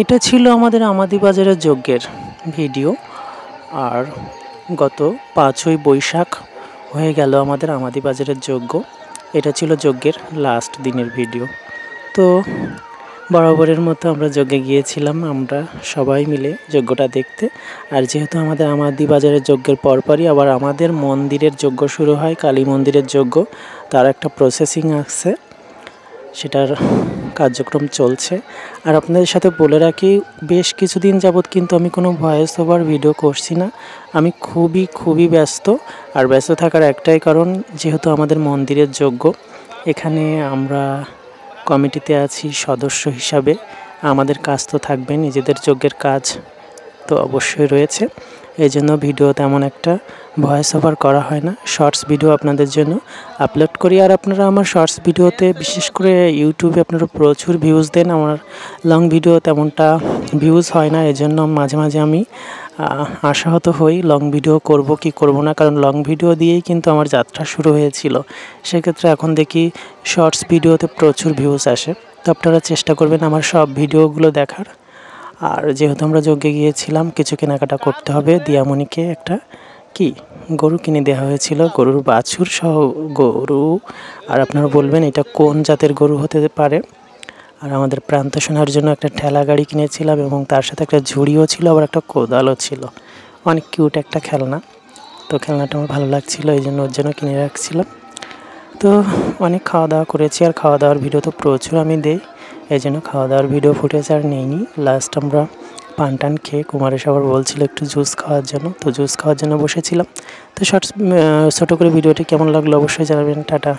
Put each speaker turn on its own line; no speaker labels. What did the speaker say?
এটা ছিল আমাদের আমাদিবাজারের যজ্ঞের ভিডিও। আর গত 5ই বৈশাখ হয়ে গেল আমাদের আমাদিবাজারের যজ্ঞ। এটা ছিল যজ্ঞের লাস্ট দিনের ভিডিও। তো বরাবরের মতো আমরা যজ্ঞে গিয়েছিলাম, আমরা সবাই মিলে যজ্ঞটা দেখতে। আর যেহেতু আমাদের আমাদিবাজারের যজ্ঞের পরপরই আবার আমাদের মন্দিরের যজ্ঞ শুরু হয়, কালী মন্দিরের যজ্ঞ, তার একটা প্রসেসিং আছে, সেটার কার্যক্রম চলছে। আর আপনাদের সাথে বলে রাখি, বেশ কিছুদিন যাবৎ কিন্তু আমি কোনো ভয়েস ওভার ভিডিও করছি না। আমি খুবই ব্যস্ত। আর ব্যস্ত থাকার একটাই কারণ, যেহেতু আমাদের মন্দিরের যজ্ঞ, এখানে আমরা কমিটিতে আছি সদস্য হিসাবে। আমাদের কাজ তো থাকবে, নিজেদের যজ্ঞের কাজ তো অবশ্যই রয়েছে। এই জন্য ভিডিও তেমন একটা ভয়েস ওভার করা হয় না, শর্টস ভিডিও আপনাদের জন্য আপলোড করি। আর আপনারা আমার শর্টস ভিডিওতে, বিশেষ করে ইউটিউবে আপনারা প্রচুর ভিউজ দেন, আমার লং ভিডিও তেমনটা ভিউজ হয় না। এজন্য মাঝে মাঝে আমি আশাহত হই লং ভিডিও করব কি করব না, কারণ লং ভিডিও দিয়েই কিন্তু আমার যাত্রা শুরু হয়েছিল। সেক্ষেত্রে এখন দেখি শর্টস ভিডিওতে প্রচুর ভিউজ আসে। তো আপনারা চেষ্টা করবেন আমার সব ভিডিওগুলো দেখার। আর যেহেতু আমরা যজ্ঞে গিয়েছিলাম, কিছু কেনাকাটা করতে হবে। দিয়ামণিকে একটা গরু কিনে দেওয়া হয়েছিল, গরুর বাছুর সহ গরু। আর আপনারা বলবেন এটা কোন জাতের গরু হতে পারে। আর আমাদের প্রান্ত সোনার জন্য একটা ঠেলা গাড়ি কিনেছিলাম, এবং তার সাথে একটা ঝুড়িও ছিল, আবার একটা কোদালও ছিল। অনেক কিউট একটা খেলনা। তো খেলনাটা আমার ভালো লাগছিল, এই জন্য ওর জন্য কিনে রাখছিলাম। তো অনেক খাওয়া দাওয়া করেছি, আর খাওয়া দাওয়ার ভিডিও তো প্রচুর আমি দেই, এই জন্য খাওয়া দাওয়ার ভিডিও ফুটেজ আর নেইনি। লাস্ট আমরা পান টান খেয়ে, কুমারেশ আবার বলছিল একটু জুস খাওয়ার জন্য, তো জুস খাওয়ার জন্য বসেছিলাম। তো ছোটো করে ভিডিওটি কেমন লাগলো অবশ্যই জানাবেন। টাটা।